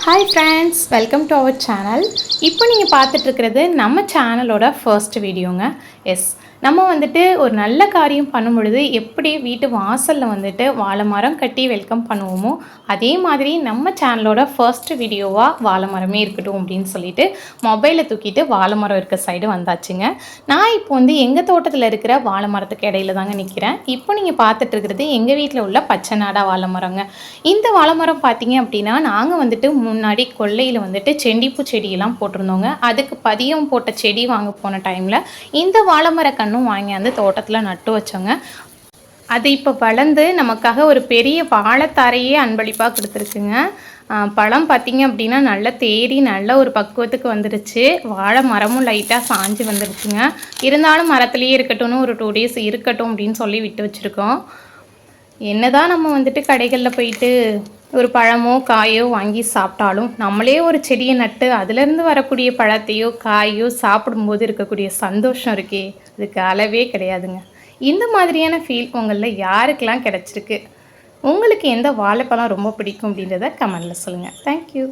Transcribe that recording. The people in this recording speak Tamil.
Hi friends, welcome to our channel. இப்போ நீங்கள் பார்த்துட்ருக்கிறது நம்ம சேனலோட ஃபர்ஸ்ட் வீடியோங்க. எஸ், நம்ம வந்துட்டு ஒரு நல்ல காரியம் பண்ணும் பொழுது எப்படி வீட்டு வாசலில் வந்துட்டு வாழை மரம் கட்டி வெல்கம் பண்ணுவோமோ அதே மாதிரி நம்ம சேனலோட ஃபர்ஸ்ட் வீடியோவாக வாழை மரமே இருக்கட்டும் அப்படின்னு சொல்லிட்டு மொபைலை தூக்கிட்டு வாழை மரம் இருக்க சைடு வந்தாச்சுங்க. நான் இப்போ வந்து எங்கள் தோட்டத்தில் இருக்கிற வாழை மரத்துக்கு இடையில தாங்க நிற்கிறேன். இப்போ நீங்கள் பார்த்துட்ருக்கிறது எங்கள் வீட்டில் உள்ள பச்சை நாடா வாழை மரங்க. இந்த வாழை மரம் பார்த்தீங்க அப்படின்னா நாங்கள் வந்துட்டு முன்னாடி கொல்லையில் வந்துட்டு செண்டிப்பூ செடியெல்லாம் போட்டிருந்தோங்க. அதுக்கு பதியம் போட்ட செடி வாங்க போன டைமில் இந்த வாழை மர கன்றும் வாங்கி அந்த தோட்டத்தில் நட்டு வச்சோங்க. அது இப்போ வளர்ந்து நமக்காக ஒரு பெரிய வாழைத்தாரையே அன்பளிப்பாக கொடுத்துருக்குங்க. பழம் பார்த்திங்க அப்படின்னா நல்லா தேடி நல்ல ஒரு பக்குவத்துக்கு வந்துடுச்சு. வாழை மரமும் லைட்டாக சாஞ்சு வந்துடுச்சுங்க. இருந்தாலும் மரத்துலேயே இருக்கட்டும்னு ஒரு 2 days இருக்கட்டும் அப்படின்னு சொல்லி விட்டு வச்சுருக்கோம். என்னதான் நம்ம வந்துட்டு கடைகளில் போயிட்டு ஒரு பழமோ காயோ வாங்கி சாப்பிட்டாலும் நம்மளே ஒரு செடியை நட்டு அதுலேருந்து வரக்கூடிய பழத்தையோ காயோ சாப்பிடும்போது இருக்கக்கூடிய சந்தோஷம் இருக்கே, அதுக்கு அளவே கிடையாதுங்க. இந்த மாதிரியான ஃபீல் உங்களில் யாருக்கெல்லாம் கிடச்சிருக்கு? உங்களுக்கு எந்த வாழைப்பழம் ரொம்ப பிடிக்கும் அப்படின்றத கமெண்டில் சொல்லுங்கள். தேங்க்யூ.